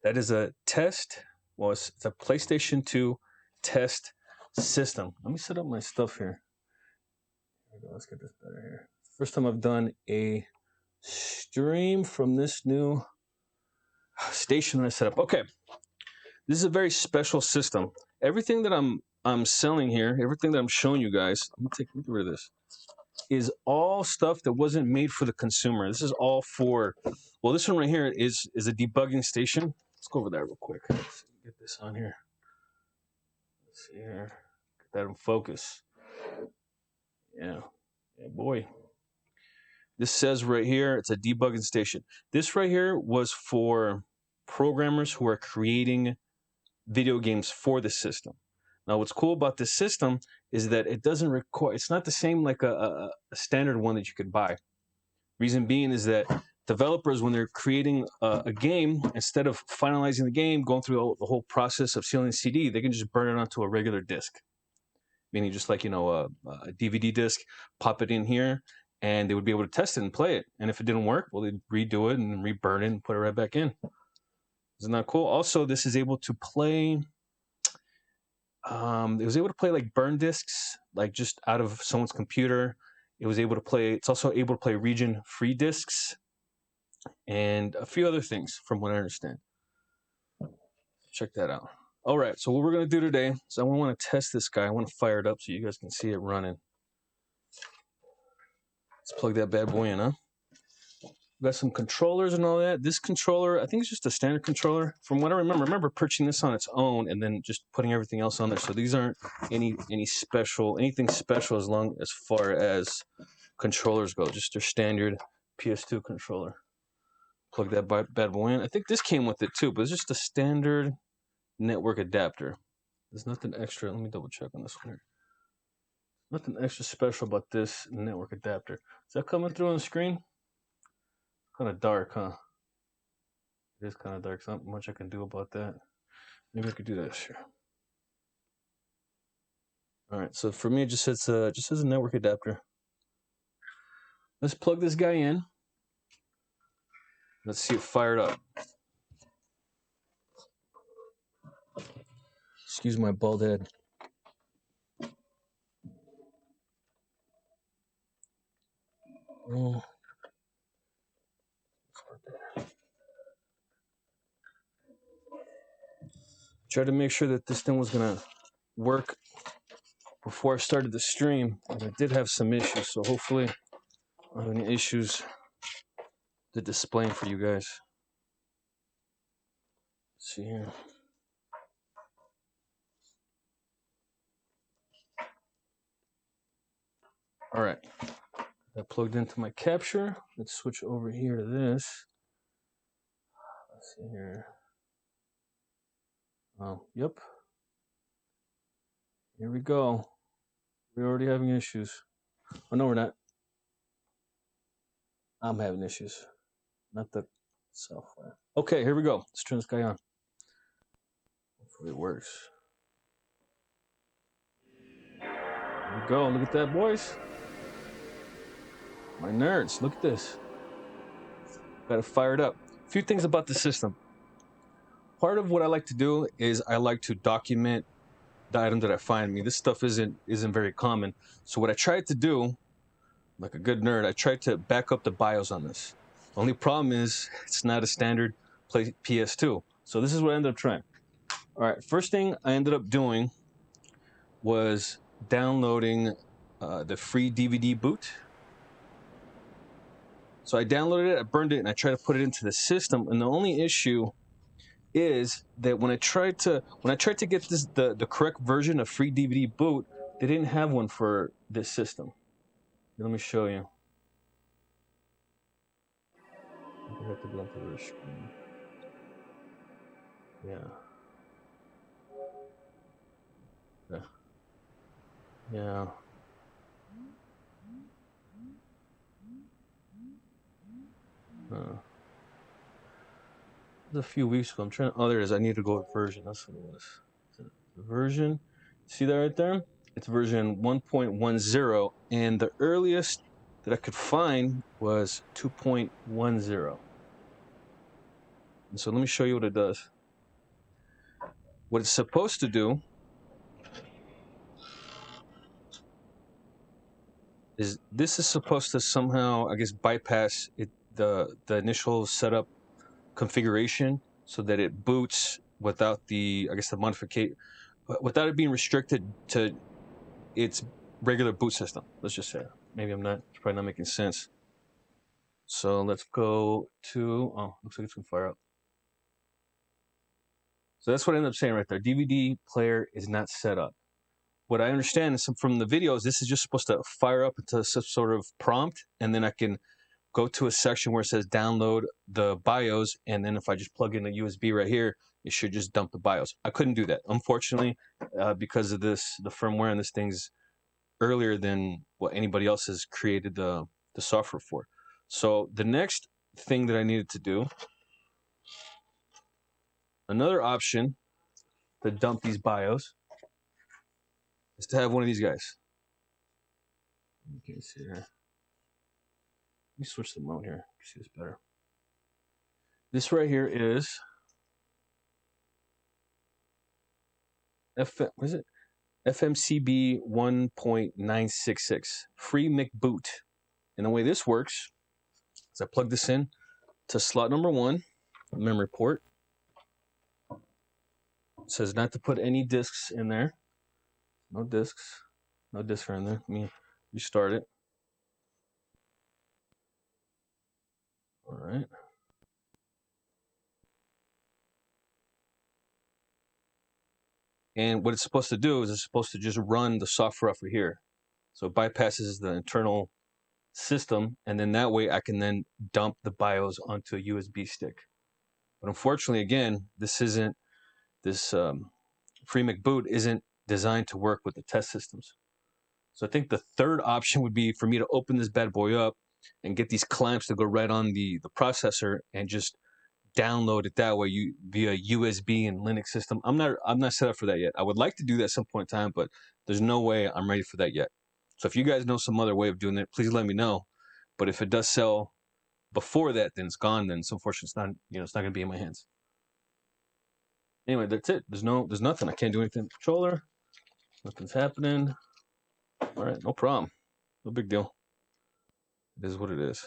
That is a test. Well, it's a PlayStation 2 test system. Let me set up my stuff here. Let's get this better here. First time I've done a stream from this new station that I set up. Okay, this is a very special system. Everything that I'm selling here, everything that I'm showing you guys, let me get rid of this, is all stuff that wasn't made for the consumer. This is all for, well, this one right here is a debugging station. Let's go over that real quick. Let's get this on here. Let's see here. Get that in focus. Yeah, boy. This says right here, it's a debugging station. This right here was for programmers who are creating video games for the system. Now, what's cool about this system is that it doesn't require, it's not the same like a standard one that you could buy. Reason being is that developers, when they're creating a game, instead of finalizing the game, going through the whole process of sealing the CD, they can just burn it onto a regular disc. Meaning just like, a DVD disc, pop it in here, and they would be able to test it and play it. And if it didn't work, well, they'd redo it and reburn it and put it right back in. Isn't that cool? Also, this is able to play, it was able to play like burn discs, like just out of someone's computer. It was able to play, it's also able to play region-free discs and a few other things from what I understand. Check that out. All right, so what we're going to do today is I want to test this guy. I want to fire it up so you guys can see it running. Let's plug that bad boy in, huh? We got some controllers and all that. This controller, I think it's just a standard controller. From what I remember purchasing this on its own and then just putting everything else on there. So these aren't anything special as far as controllers go. Just their standard PS2 controller. Plug that bad boy in. I think this came with it too, but it's just a standard network adapter. There's nothing extra. Let me double check on this one here. Nothing extra special about this network adapter. Is that coming through on the screen? Kind of dark, huh? It is kind of dark. So not much I can do about that. Maybe I could do this here. All right. So for me, it just says a network adapter. Let's plug this guy in. Let's see it fired up. Excuse my bald head. Oh. Tried to make sure that this thing was gonna work before I started the stream, and I did have some issues, so hopefully I don't have any issues to displaying for you guys. Let's see here. All right, that plugged into my capture. Let's switch over here to this. Let's see here. Oh, yep. Here we go. We're already having issues. Oh, no, we're not. I'm having issues, not the software. Okay, here we go. Let's turn this guy on. Hopefully it works. Here we go. Look at that, boys. My nerds, look at this. Got it fired up. A few things about the system. Part of what I like to do is I like to document the item that I find. I mean, this stuff isn't very common. So what I tried to do, like a good nerd, I tried to back up the BIOS on this. The only problem is it's not a standard PS2. So this is what I ended up trying. All right, first thing I ended up doing was downloading the free DVD boot. So I downloaded it, I burned it, and I tried to put it into the system. And the only issue is that when I tried to get this the correct version of free DVD boot, they didn't have one for this system. Let me show you. I have to go onto the screen. Yeah. Yeah. A few weeks ago. I'm trying to, oh, there it is. I need to go with version. That's what it was. The version. See that right there? It's version 1.10, and the earliest that I could find was 2.10. And so let me show you what it does. What it's supposed to do is this is supposed to somehow, I guess, bypass the initial setup configuration so that it boots without the, I guess, the modification, without it being restricted to its regular boot system. Let's just say. Maybe it's probably not making sense. So let's go to, oh, looks like it's gonna fire up. So that's what I ended up saying right there. DVD player is not set up. What I understand is from the videos, this is just supposed to fire up into some sort of prompt, and then I can go to a section where it says download the BIOS, and then if I just plug in a USB right here, it should just dump the BIOS. I couldn't do that, unfortunately, because of the firmware on this thing's earlier than what anybody else has created the software for. So the next thing that I needed to do, another option to dump these BIOS, is to have one of these guys. You can see here. Let me switch the mode here. See this better. This right here is what is it? FMCB 1.966 free McBoot. And the way this works is I plug this in to slot number 1, memory port. It says not to put any discs in there. No discs. No discs are in there. Let me restart it. All right. And what it's supposed to do is it's supposed to just run the software off of here. So it bypasses the internal system, and then that way I can then dump the BIOS onto a USB stick. But unfortunately, again, this free McBoot isn't designed to work with the test systems. So I think the third option would be for me to open this bad boy up and get these clamps to go right on the processor and just download it that way via USB and Linux system. I'm not set up for that yet. I would like to do that at some point in time, but there's no way I'm ready for that yet. So if you guys know some other way of doing it, please let me know. But if it does sell before that, then it's gone. Then unfortunately, it's not it's not gonna be in my hands. Anyway, that's it. There's nothing. I can't do anything with the controller. Nothing's happening. All right, no problem. No big deal. It is what it is.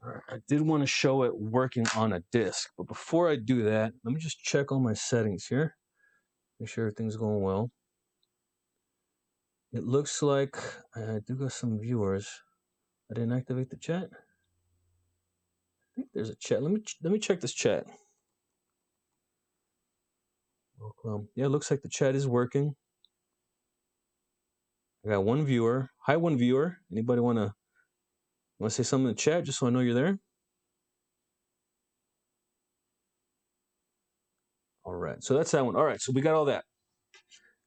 All right, I did want to show it working on a disk, but before I do that, let me just check all my settings here. Make sure everything's going well. It looks like I do got some viewers. I didn't activate the chat. I think there's a chat. Let me check this chat. Welcome. Yeah, it looks like the chat is working. I got one viewer. Hi, one viewer. Anybody wanna say something in the chat just so I know you're there? All right, so that's that one. All right, so we got all that.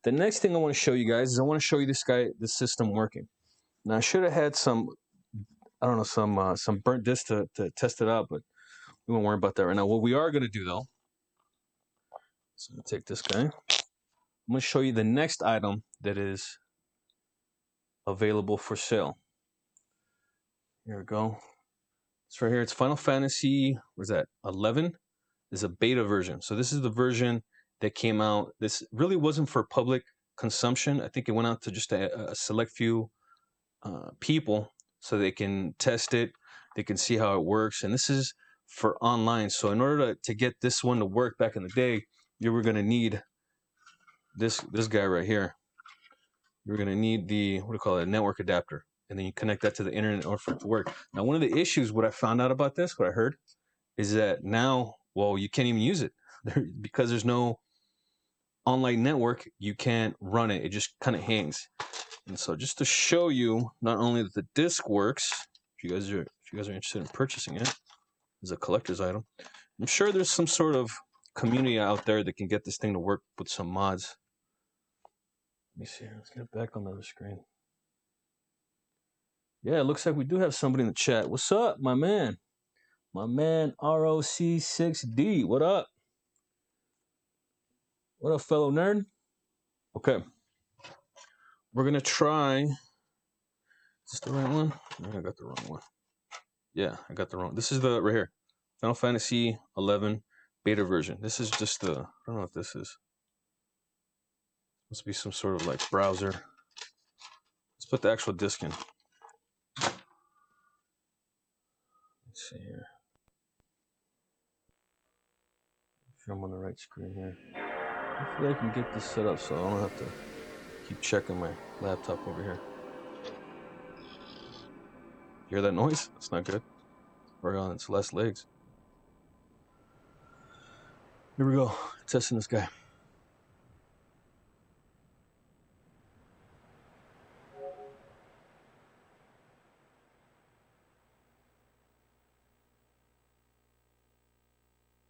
The next thing I want to show you guys is I want to show you this system working. Now I should have had some, I don't know, some burnt disc to test it out, but we won't worry about that right now. What we are going to do though, so I'm going to take this guy. I'm going to show you the next item that is available for sale. Here we go. It's right here. It's Final Fantasy, what is that, 11? Is a beta version. So this is the version that came out. This really wasn't for public consumption. I think it went out to just a select few people so they can test it. They can see how it works. And this is for online. So in order to get this one to work back in the day, you were going to need this guy right here. You're going to need the, what do you call it, a network adapter. And then you connect that to the internet in order for it to work. Now, one of the issues, what I found out about this, what I heard, is that now, well, you can't even use it because there's no online network. You can't run it. It just kind of hangs. And so just to show you not only that the disc works, if you guys are interested in purchasing it as a collector's item, I'm sure there's some sort of community out there that can get this thing to work with some mods. Let me see here. Let's get it back on the other screen. Yeah, it looks like we do have somebody in the chat. What's up, my man? My man ROC6D. What up? What up, fellow nerd? Okay. We're going to try. Is this the right one? I got the wrong one. Yeah, I got the wrong. This is the right here. Final Fantasy 11 beta version. This is just the, I don't know what this is. Must be some sort of like browser. Let's put the actual disc in. Let's see here. Make sure I'm on the right screen here. Hopefully I can get this set up so I don't have to keep checking my laptop over here. Hear that noise? That's not good. We're on its last legs. Here we go. Testing this guy.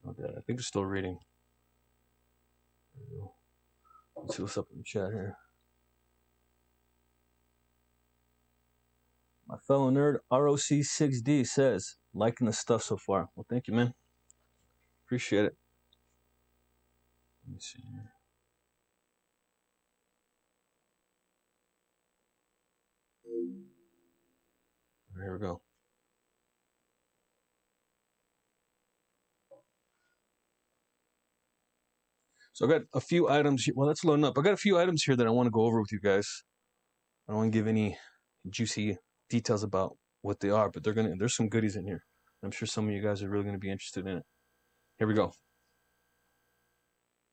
Okay, I think they're still reading. There we go. Let's see what's up in the chat here. My fellow nerd ROC6D says, liking the stuff so far. Well, thank you, man. Appreciate it. Let me see here. Here we go. So I got a few items. Well, let's load up. I got a few items here that I want to go over with you guys. I don't want to give any juicy details about what they are, but there's some goodies in here. I'm sure some of you guys are really going to be interested in it. Here we go.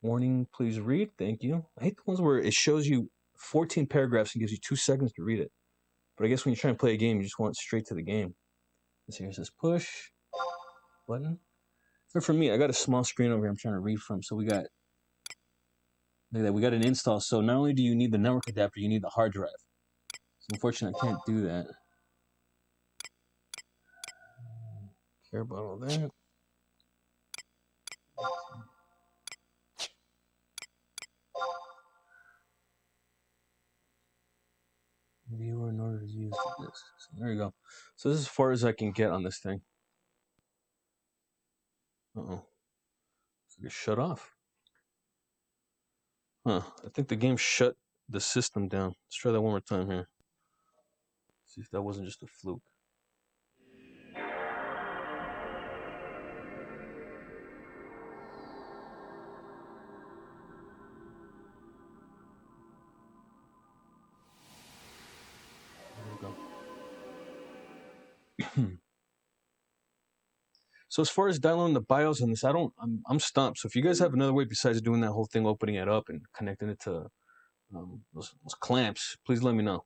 Warning, please read. Thank you. I hate the ones where it shows you 14 paragraphs and gives you 2 seconds to read it. But I guess when you're trying to play a game, you just want straight to the game. Let's see, here it says push button. So for me, I got a small screen over here I'm trying to read from. So we got, look at that, we got an install. So not only do you need the network adapter, you need the hard drive. So unfortunately, I can't do that. Care about all that. Viewer in order to use this. So there you go. So this is as far as I can get on this thing. Uh-oh. So it shut off. Huh. I think the game shut the system down. Let's try that one more time here. See if that wasn't just a fluke. So as far as downloading the BIOS on this, I'm stumped. So if you guys have another way besides doing that whole thing, opening it up and connecting it to those clamps, please let me know.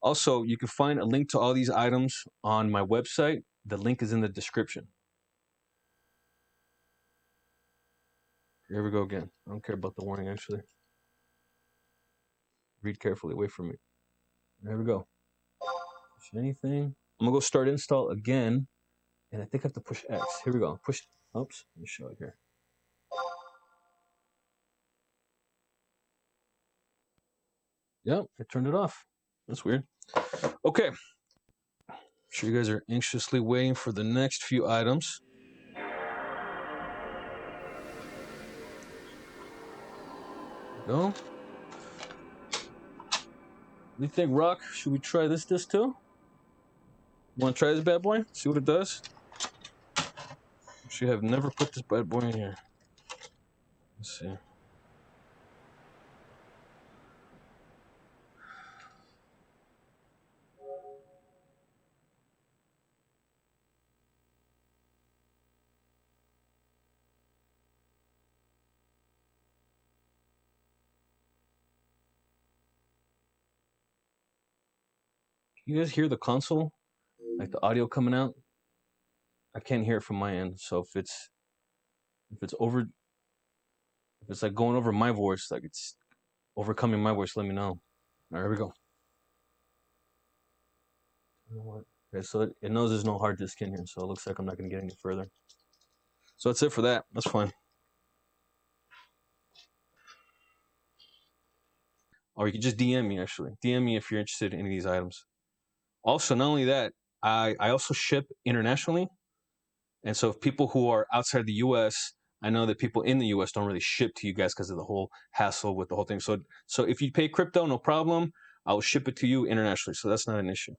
Also, you can find a link to all these items on my website. The link is in the description. Here we go again. I don't care about the warning, actually. Read carefully, away from me. There we go. Push anything. I'm gonna go start install again, and I think I have to push X. Here we go. Push. Oops. Let me show it here. Yep, I turned it off. That's weird. Okay. I'm sure you guys are anxiously waiting for the next few items. Go. What do you think, Rock? Should we try this disc too? Want to try this bad boy? See what it does? Actually, have never put this bad boy in here. Let's see. You guys hear the console? Like the audio coming out? I can't hear it from my end. So if it's like going over my voice, like it's overcoming my voice, let me know. All right, here we go. You know what? Okay, so it knows there's no hard disk in here, so it looks like I'm not gonna get any further. So that's it for that. That's fine. Or you can just DM me, actually. DM me if you're interested in any of these items. Also, not only that, I also ship internationally. And so if people who are outside the US, I know that people in the US don't really ship to you guys because of the whole hassle with the whole thing. So if you pay crypto, no problem. I'll ship it to you internationally. So that's not an issue.